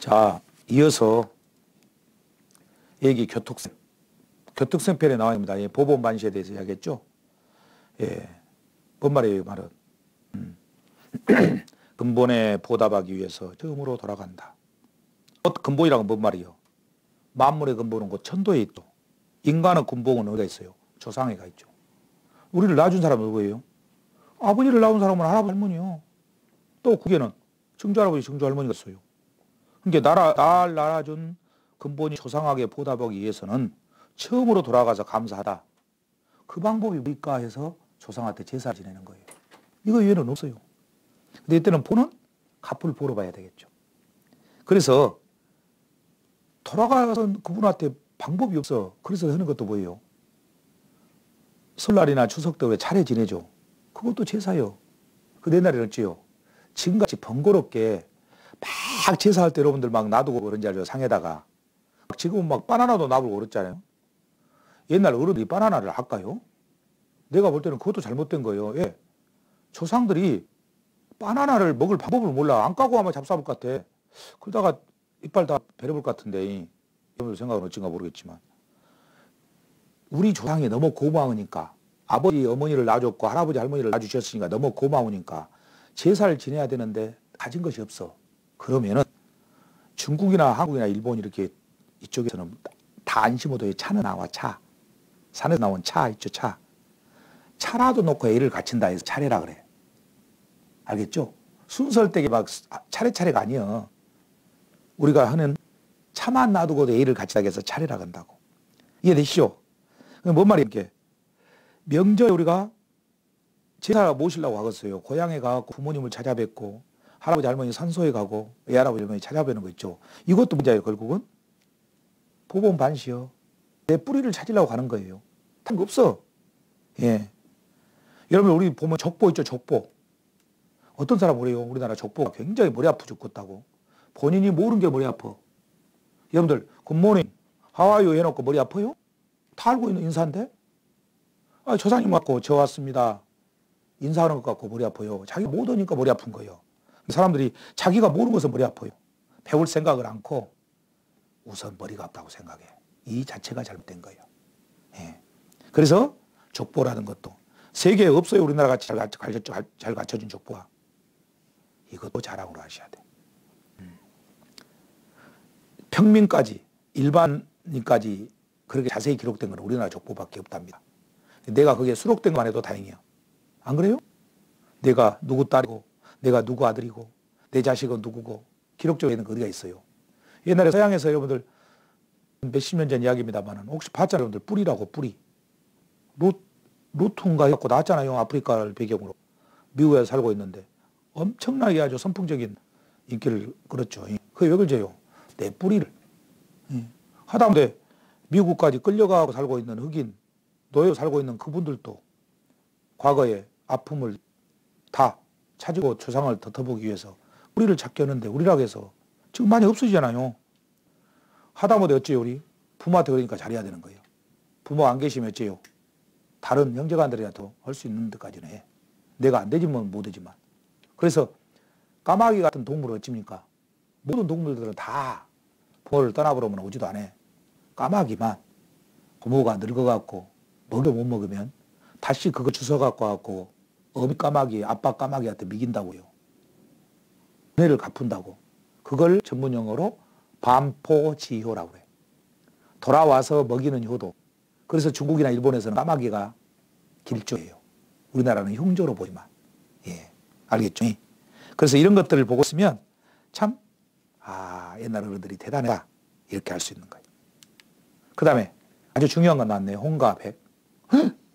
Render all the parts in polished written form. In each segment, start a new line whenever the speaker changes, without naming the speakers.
자, 이어서 얘기 교특성 편에 나와 있습니다. 예, 보본 반시에 대해서 이야기했죠. 예, 뭔 말이에요, 말은. 근본에 보답하기 위해서 처음으로 돌아간다. 근본이라고 뭔 말이요? 만물의 근본은 곧 천도에 있죠. 인간의 근본은 어디가 있어요? 조상에 가 있죠. 우리를 낳아준 사람은 누구예요? 아버지를 낳은 사람은 할아버지 할머니요. 또 그게는 증조할아버지 증조할머니가 있어요. 그러니까 날 낳아준 근본이 조상하게 보답하기 위해서는 처음으로 돌아가서 감사하다. 그 방법이 뭘까 해서 조상한테 제사를 지내는 거예요. 이거 외에는 없어요. 근데 이때는 보는 값을 보러 봐야 되겠죠. 그래서 돌아가서 그분한테 방법이 없어. 그래서 하는 것도 뭐예요? 설날이나 추석 때 왜 차례 지내죠. 그것도 제사요. 그 옛날에는 어찌요? 지금같이 번거롭게 막 제사할 때 여러분들 막 놔두고 그런지 알죠? 상에다가. 지금은 막 바나나도 놔두고 그랬잖아요. 옛날 어른들이 바나나를 할까요? 내가 볼 때는 그것도 잘못된 거예요. 예. 조상들이 바나나를 먹을 방법을 몰라. 안 까고 아마 잡숴볼 것 같아. 그러다가 이빨 다 베려볼 것 같은데, 여러분들 생각은 어쩐가 모르겠지만. 우리 조상이 너무 고마우니까, 아버지, 어머니를 낳아줬고, 할아버지, 할머니를 낳아주셨으니까 너무 고마우니까, 제사를 지내야 되는데, 가진 것이 없어. 그러면은, 중국이나 한국이나 일본 이렇게 이쪽에서는 다 안 심어도 차는 나와, 차. 산에서 나온 차 있죠, 차. 차라도 놓고 애를 갖춘다 해서 차례라 그래. 알겠죠? 순설되게 막 차례차례가 아니여. 우리가 하는 차만 놔두고도 애를 갖춘다 해서 차례라 한다고. 이해되시죠? 뭔 말이에요? 명절에 우리가 제사 모시려고 하겠어요. 고향에 가고 부모님을 찾아뵙고 할아버지 할머니 산소에 가고 외할아버지 할머니 찾아뵈는 거 있죠. 이것도 문제예요. 결국은 보본 반시여. 내 뿌리를 찾으려고 가는 거예요. 다른 거 없어. 예. 여러분 우리 보면 족보 있죠. 족보. 어떤 사람 그래요. 우리나라 족보가 굉장히 머리 아프 죽겠다고. 본인이 모르는 게 머리 아파. 여러분들 굿모닝 하와이유 해놓고 머리 아파요? 다 알고 있는 인사인데? 아, 조상님 왔고 저 왔습니다. 인사하는 것 같고 머리 아파요. 자기가 못 오니까 머리 아픈 거예요. 사람들이 자기가 모르는 것은 머리 아파요. 배울 생각을 않고 우선 머리가 아프다고 생각해. 이 자체가 잘못된 거예요. 예. 그래서 족보라는 것도 세계에 없어요. 우리나라 같이 잘 갖춰진 족보가. 이것도 자랑으로 하셔야 돼. 평민까지 일반인까지 그렇게 자세히 기록된 건 우리나라 족보밖에 없답니다. 내가 거기에 수록된 것만 해도 다행이야. 안 그래요? 내가 누구 딸이고 내가 누구 아들이고 내 자식은 누구고 기록적에는 어디가 있어요. 옛날에 서양에서 여러분들 몇십 년 전 이야기입니다만 혹시 봤잖아요. 여러분들 뿌리라고 뿌리. 루트인가 해갖고 나왔잖아요. 아프리카를 배경으로. 미국에 살고 있는데 엄청나게 아주 선풍적인 인기를 끌었죠. 그게 왜 그러죠? 내 뿌리를. 하다못해 미국까지 끌려가고 살고 있는 흑인, 노예 살고 있는 그분들도 과거의 아픔을 다 찾고 조상을 덮어보기 위해서 뿌리를 찾게 하는데 우리라고 해서 지금 많이 없어지잖아요. 하다못해 어째요? 우리 부모한테 그러니까 잘해야 되는 거예요. 부모 안 계시면 어째요? 다른 형제간들이라도 할 수 있는 데까지는 해. 내가 안 되지만 못 되지만. 그래서 까마귀 같은 동물은 어찌입니까? 모든 동물들은 다 부모를 떠나버리면 오지도 않아. 까마귀만 부모가 늙어갖고 먹여 못 먹으면 다시 그거 주워갖고 갖고 어미 까마귀, 아빠 까마귀한테 미긴다고요. 은혜를 갚은다고. 그걸 전문용어로 반포지효라고 그래. 돌아와서 먹이는 효도. 그래서 중국이나 일본에서는 까마귀가 길조예요. 우리나라는 흉조로 보지만. 예. 알겠죠? 그래서 이런 것들을 보고 있으면 참, 옛날 어른들이 대단하다. 이렇게 할 수 있는 거예요. 그 다음에 아주 중요한 건 나왔네요. 홍과 백.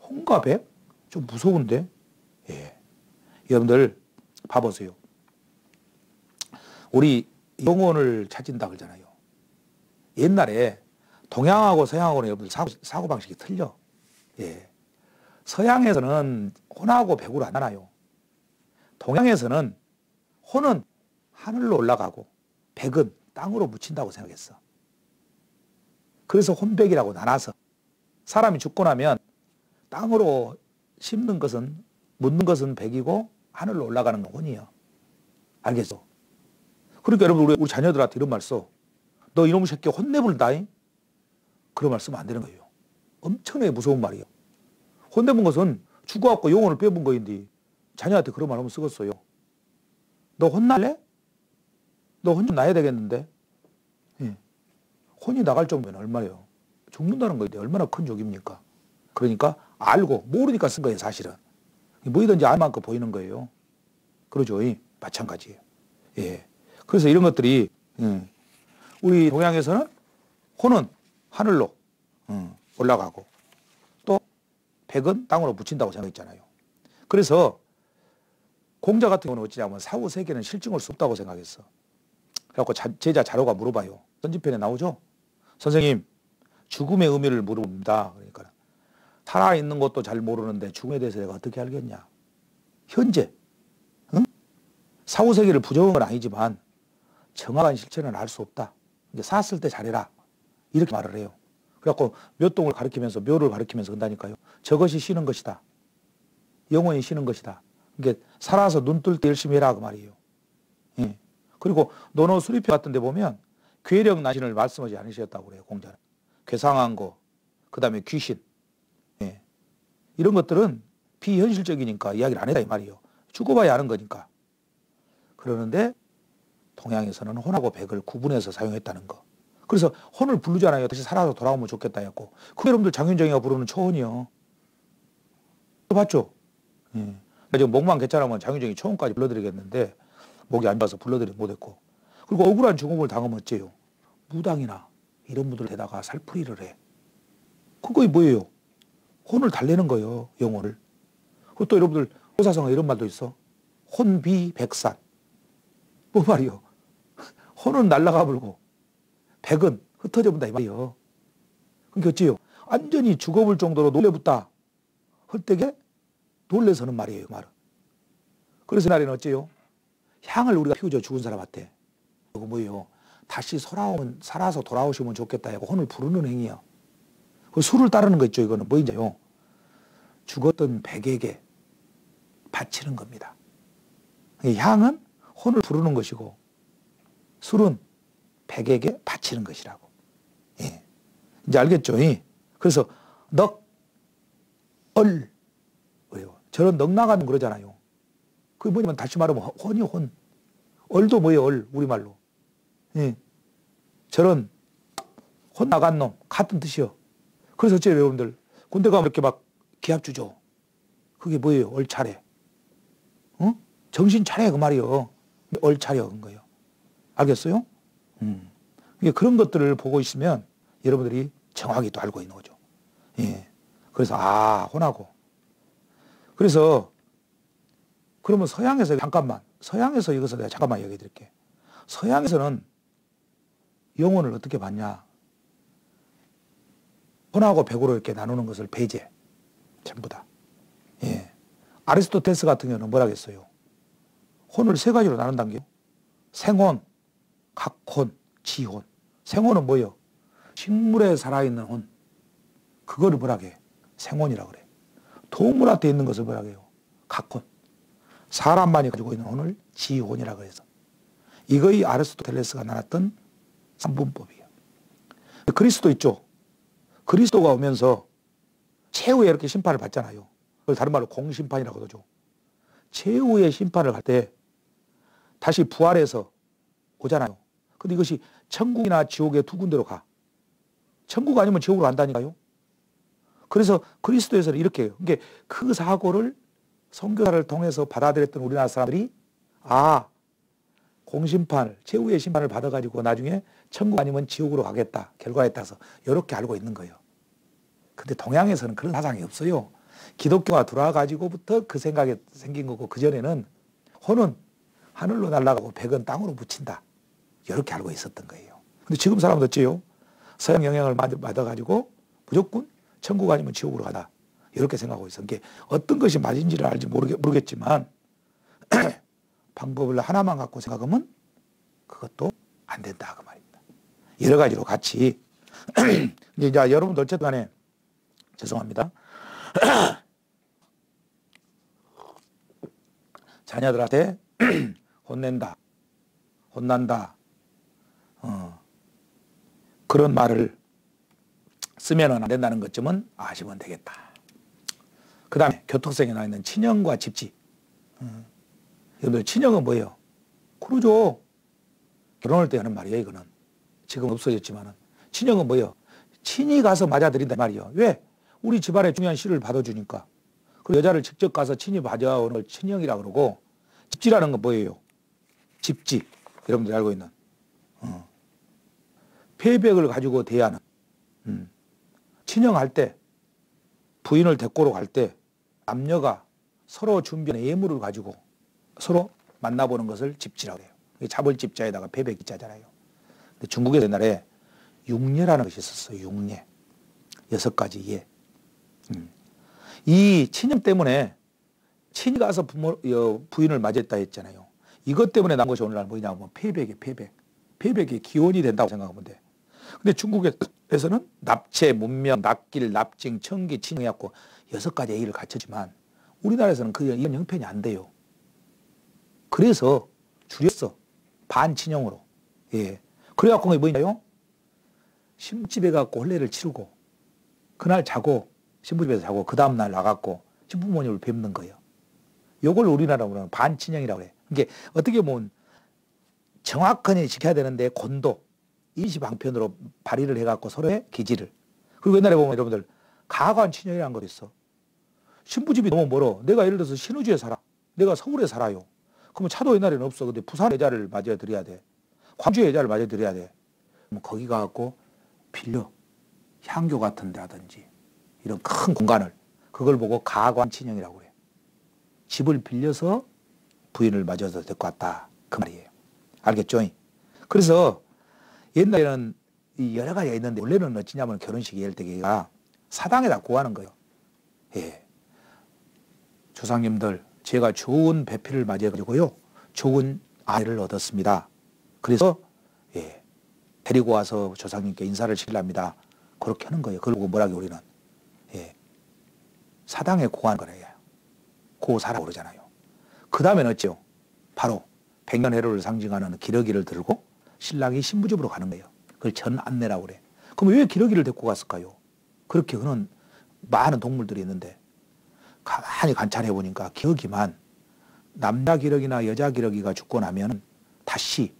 홍과 백? 좀 무서운데? 예. 여러분들 봐보세요. 우리 영혼을 찾은다 그러잖아요. 옛날에 동양하고 서양하고는 여러분들 사고방식이 틀려. 예. 서양에서는 혼하고 백으로 안 나눠요. 동양에서는 혼은 하늘로 올라가고 백은 땅으로 묻힌다고 생각했어. 그래서 혼백이라고 나눠서 사람이 죽고 나면 땅으로 심는 것은 묻는 것은 백이고 하늘로 올라가는 건 혼이요. 알겠죠? 그러니까 여러분 우리 자녀들한테 이런 말 써. 너 이놈의 새끼 혼내본다잉? 그런 말 쓰면 안 되는 거예요. 엄청나게 무서운 말이에요. 혼내본 것은 죽어갖고 영혼을 빼본 거인데 자녀한테 그런 말 하면 쓰겠어요. 너 혼날래? 너 혼 좀 나야 되겠는데? 예. 혼이 나갈 정도면 얼마예요? 죽는다는 거인데 얼마나 큰 욕입니까? 그러니까 알고 모르니까 쓴 거예요, 사실은. 뭐이든지 알 만큼 보이는 거예요. 그러죠. 마찬가지예요. 예. 그래서 이런 것들이 우리 동양에서는 혼은 하늘로 올라가고 또 백은 땅으로 묻힌다고 생각했잖아요. 그래서 공자 같은 경우는 어찌냐면 사후 세계는 실증할 수 없다고 생각했어. 그래갖고 제자 자료가 물어봐요. 선지편에 나오죠. 선생님, 죽음의 의미를 물어봅니다. 그러니까 살아있는 것도 잘 모르는데 죽음에 대해서 내가 어떻게 알겠냐. 현재 사후 세계를 부정한 건 아니지만 정확한 실체는 알 수 없다. 이제 살았을 때 잘해라. 이렇게 말을 해요. 그래갖고 묘동을 가리키면서 묘를 가리키면서 한다니까요. 저것이 쉬는 것이다. 영원히 쉬는 것이다. 그러니까 살아서 눈 뜰 때 열심히 해라 그 말이에요. 예. 그리고 논어 수리표 같은 데 보면 괴력 나신을 말씀하지 않으셨다고 그래요. 공자는. 괴상한 거, 그 다음에 귀신. 예. 이런 것들은 비현실적이니까 이야기를 안 했다 이 말이에요. 죽어봐야 아는 거니까. 그러는데 동양에서는 혼하고 백을 구분해서 사용했다는 거. 그래서 혼을 부르잖아요. 다시 살아서 돌아오면 좋겠다 했고. 그 여러분들 장윤정이가 부르는 초혼이요. 봤죠? 예. 지금 목만 괜찮으면 장윤정이 초혼까지 불러드리겠는데 목이 안 좋아서 불러드리지 못했고. 그리고 억울한 죽음을 당하면 어째요? 무당이나 이런 분들 대다가 살풀이를 해. 그거 뭐예요? 혼을 달래는 거예요. 영혼을. 그리고 또 여러분들 호사성에 이런 말도 있어. 혼비백산. 뭐 말이요? 혼은 날아가 버리고 백은 흩어져 본다 이 말이에요. 그러니까 어째요? 완전히 죽어볼 정도로 놀래붙다. 헐떡에 놀래서는 말이에요. 그 말은. 그래서 날에는 어째요? 향을 우리가 피우죠. 죽은 사람한테. 그거 뭐예요? 다시 살아서 돌아오시면 좋겠다 하고 혼을 부르는 행위야. 그 술을 따르는 거 있죠. 이거는 뭐인지요? 죽었던 백에게 바치는 겁니다. 향은 혼을 부르는 것이고 술은 백에게 바치는 것이라고. 예. 이제 알겠죠? 그래서 그래요. 저런 넉 나가는 그러잖아요. 그게 뭐냐면 다시 말하면 혼이 혼. 얼도 뭐예요? 우리말로. 예. 저런 혼 나간 놈 같은 뜻이요. 그래서 어째요 여러분들 군대 가면 이렇게 막 기합 주죠. 그게 뭐예요? 얼차례. 정신 차려 그 말이요. 얼차려 그런 거예요. 알겠어요? 그런 것들을 보고 있으면 여러분들이 정확히 또 알고 있는 거죠. 예. 그래서 혼하고. 그래서 그러면 서양에서 서양에서 이것을 내가 잠깐만 얘기해 드릴게. 서양에서는 영혼을 어떻게 봤냐? 혼하고 백으로 이렇게 나누는 것을 배제. 전부 다. 예. 아리스토텔레스 같은 경우는 뭐라 했어요? 혼을 세 가지로 나눈다는 게 생혼, 각혼, 지혼. 생혼은 뭐예요? 식물에 살아있는 혼. 그거를 뭐라 해? 생혼이라고 그래. 동물한테 있는 것을 뭐라 해요? 각혼. 사람만이 가지고 있는 혼을 지혼이라고 해서. 이거의 아리스토텔레스가 나눴던 삼분법이에요. 그리스도 있죠. 그리스도가 오면서 최후에 이렇게 심판을 받잖아요. 그걸 다른 말로 공심판이라고 하죠. 최후의 심판을 할 때 다시 부활해서 오잖아요. 근데 이것이 천국이나 지옥의 두 군데로 가. 천국 아니면 지옥으로 간다니까요. 그래서 그리스도에서는 이렇게 해요. 그러니까 그 사고를 선교사를 통해서 받아들였던 우리나라 사람들이 공심판을, 최후의 심판을 받아가지고 나중에 천국 아니면 지옥으로 가겠다. 결과에 따라서 이렇게 알고 있는 거예요. 근데 동양에서는 그런 사상이 없어요. 기독교가 들어와가지고부터 그 생각이 생긴 거고 그전에는 혼은 하늘로 날아가고 백은 땅으로 묻힌다. 이렇게 알고 있었던 거예요. 근데 지금 사람은 어째요? 서양 영향을 받아가지고 무조건 천국 아니면 지옥으로 가다. 이렇게 생각하고 있어. 그게 어떤 것이 맞은지를 알지 모르겠지만 방법을 하나만 갖고 생각하면 그것도 안 된다. 그 말입니다. 여러 가지로 같이. 이제 여러분들 어쨌든 간에 죄송합니다. 자녀들한테 혼낸다. 혼난다. 그런 말을 쓰면 안 된다는 것쯤은 아시면 되겠다. 그 다음에 교통성에 나와 있는 친형과 집지. 여러분들 친형은 뭐예요? 그러죠. 결혼할 때 하는 말이에요. 이거는. 지금 없어졌지만은. 친형은 뭐예요? 친히 가서 맞아들인다 말이에요. 왜? 우리 집안에 중요한 시를 받아주니까. 그리고 여자를 직접 가서 친히 맞아오는 걸 친형이라고 그러고, 집지라는 건 뭐예요? 집지. 여러분들이 알고 있는. 폐백을 가지고 대하는. 친형할 때, 부인을 데리고 갈 때, 남녀가 서로 준비한 예물을 가지고 서로 만나보는 것을 집지라고 해요. 잡을 집자에다가 폐백 기자잖아요. 근데 중국에 옛날에 육례라는 것이 있었어요. 육례. 6가지 예. 이 친형 때문에 친히 가서 부인을 맞이했다 했잖아요. 이것 때문에 난 것이 오늘날 뭐냐 하면 폐백이에요. 폐백. 폐백이 기원이 된다고 생각하면 돼. 근데 중국에서는 납체, 문명, 납길, 납징, 청기, 친형이었고 6가지 A를 갖췄지만 우리나라에서는 이런 형편이 안 돼요. 그래서 줄였어. 반친형으로. 예. 그래갖고 뭐냐요? 신부집에 가고 혼례를 치르고 그날 자고 신부집에서 자고 그 다음날 나갔고 신부모님을 뵙는 거예요. 요걸 우리나라로는 반친형이라고 해요. 이게 어떻게 보면 정확하게 지켜야 되는데 곤도 임시방편으로 발의를 해갖고 서로의 기지를. 그리고 옛날에 보면 여러분들 가관친형이라는 것도 있어. 신부집이 너무 멀어. 내가 예를 들어서 신우지에 살아. 내가 서울에 살아요. 그러면 차도 옛날에는 없어. 근데 부산 여자를 맞아드려야 돼. 광주의 여자를 맞아드려야 돼. 그럼 거기 가갖고 빌려. 향교 같은 데라든지 이런 큰 공간을. 그걸 보고 가관친형이라고 그래. 집을 빌려서 부인을 맞아서 데리고 왔다. 그 말이에요. 알겠죠? 그래서 옛날에는 여러 가지가 있는데 원래는 어찌냐면 결혼식이 예를 때가 사당에다 구하는 거예요. 예. 조상님들 제가 좋은 배필을 맞이해가지고요. 좋은 아이를 얻었습니다. 그래서 예. 데리고 와서 조상님께 인사를 시키랍니다. 그렇게 하는 거예요. 그리고 뭐라고 우리는 예. 사당에 구하는 거래요. 고사라고 그러잖아요. 그 다음에는 어찌요? 바로 백년해로를 상징하는 기러기를 들고 신랑이 신부집으로 가는 거예요. 그걸 전안내라고 그래. 그럼 왜 기러기를 데리고 갔을까요? 그렇게 하는 많은 동물들이 있는데 가만히 관찰해 보니까 기러기만 남자 기러기나 여자 기러기가 죽고 나면 다시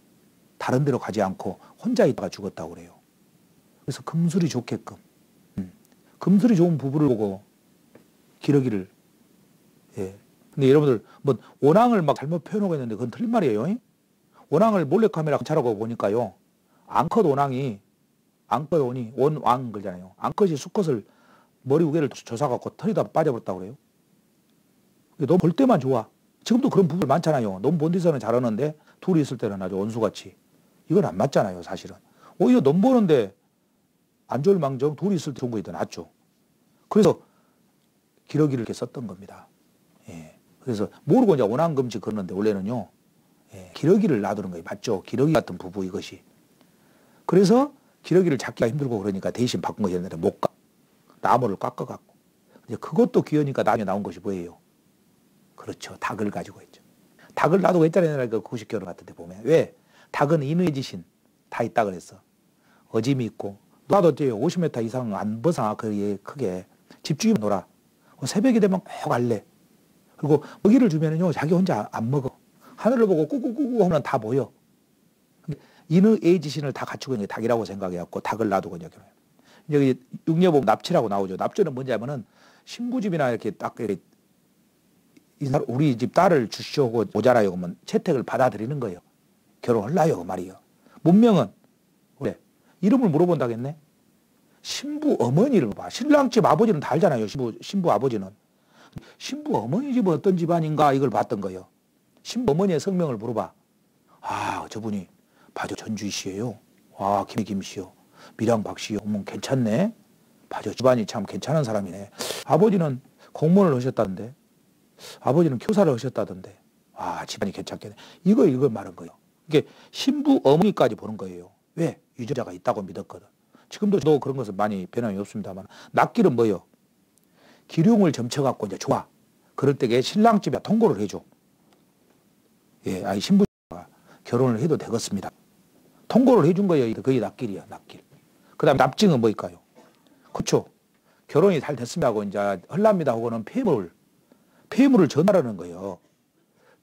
다른 데로 가지 않고 혼자 있다가 죽었다고 그래요. 그래서 금술이 좋게끔 금술이 좋은 부부를 보고 기러기를 예. 근데 여러분들 뭐 원앙을 막 잘못 표현하고 있는데 그건 틀린 말이에요. 원앙을 몰래카메라 관찰하고 보니까요. 앙컷 원앙이 원왕 그러잖아요. 앙컷이 수컷을 머리 우개를 조사갖고 털이 다 빠져버렸다고 그래요. 너무 볼 때만 좋아. 지금도 그런 부부들 많잖아요. 너무 본 데서는 잘하는데 둘이 있을 때는 아주 원수같이. 이건 안 맞잖아요, 사실은. 오히려 너무 보는데 안 좋을 망정 둘이 있을 때 좋은 거 더 낫죠. 그래서 기러기를 이렇게 썼던 겁니다. 예. 그래서 모르고 이제 원앙금지 그러는데 원래는요. 예. 기러기를 놔두는 거예요. 맞죠? 기러기 같은 부부 이것이. 그래서 기러기를 잡기가 힘들고 그러니까 대신 바꾼 것이 옛날에 목각. 나무를 깎아갖고. 이제 그것도 귀하니까 나중에 나온 것이 뭐예요? 그렇죠. 닭을 가지고 있죠. 닭을 놔두고 했잖아요. 옛날에 그 구식결혼 같은 데 보면. 왜? 닭은 인의 지신 다 있다 그랬어. 어짐이 있고. 놔도 50m 이상 안 벗어나. 그게 크게. 집주인만 놀아. 새벽이 되면 꼭 알래. 그리고 먹이를 주면은요, 자기 혼자 안 먹어. 하늘을 보고 꾸꾸꾸꾸 하면 다 모여. 인의 애지신을 다 갖추고 있는 게 닭이라고 생각해갖고 닭을 놔두고 이제 결혼해요. 여기 육녀 보면 납치라고 나오죠. 납치는 뭔지 하면은 신부집이나 이렇게 딱 우리 집 딸을 주시오고 오잖아요. 그러면 채택을 받아들이는 거예요. 결혼할라요. 그 말이요. 문명은 왜? 이름을 물어본다겠네. 신부 어머니를 봐. 신랑집 아버지는 다 알잖아요. 신부 아버지는. 신부 어머니 집은 어떤 집안인가 이걸 봤던 거예요. 신부 어머니의 성명을 물어봐. 아, 저분이 바저 전주이시에요. 와, 김씨요. 미랑 박씨요. 괜찮네. 바저 집안이 참 괜찮은 사람이네. 아버지는 공무원을 하셨다던데. 아버지는 교사를 하셨다던데. 아, 집안이 괜찮겠네. 이걸 말한 거예요. 이게 신부 어머니까지 보는 거예요. 왜? 유전자가 있다고 믿었거든. 지금도 저도 그런 것은 많이 변함이 없습니다만. 납길은 뭐예요? 기륭을 점쳐갖고 이제 좋아. 그럴 때에 신랑집에 통고를 해줘. 예, 아니 신부가 결혼을 해도 되겠습니다. 통고를 해준 거예요. 거의 납길이야, 납길. 그 다음에 납증은 뭘까요? 그렇죠. 결혼이 잘 됐습니다 하고 이제 헐랍니다 하고는 폐물을 전하라는 거예요.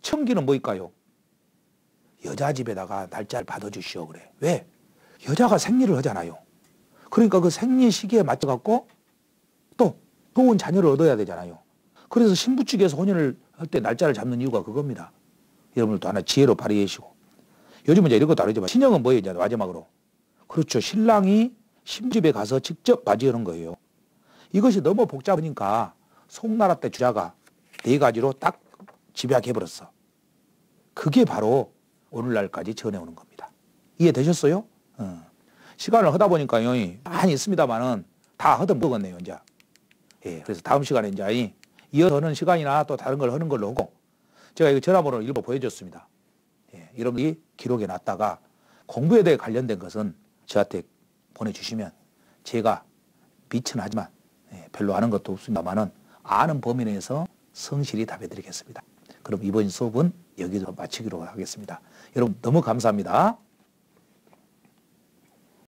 청기는 뭘까요? 여자 집에다가 날짜를 받아주시오 그래. 왜? 여자가 생리를 하잖아요. 그러니까 그 생리 시기에 맞춰갖고 또 좋은 자녀를 얻어야 되잖아요. 그래서 신부 측에서 혼인을 할 때 날짜를 잡는 이유가 그겁니다. 여러분들도 하나 지혜로 발휘해 주시고. 요즘은 이제 이런 것도 알지만 신형은 뭐예요? 이제 마지막으로. 그렇죠. 신랑이 신집에 가서 직접 맞이하는 거예요. 이것이 너무 복잡하니까 송나라 때 주자가 4가지로 딱 집약해버렸어. 그게 바로 오늘날까지 전해오는 겁니다. 이해되셨어요? 시간을 하다 보니까요, 많이 있습니다만은 다 하던 먹었네요, 이제. 예, 그래서 다음 시간에 이제 이어서 하는 시간이나 또 다른 걸 하는 걸로 하고 제가 이거 전화번호를 일부 보여줬습니다. 예, 여러분이 기록해 놨다가 공부에 대해 관련된 것은 저한테 보내주시면 제가 비천하지만 별로 아는 것도 없습니다만은 아는 범위 내에서 성실히 답해 드리겠습니다. 그럼 이번 수업은 여기서 마치기로 하겠습니다. 여러분 너무 감사합니다.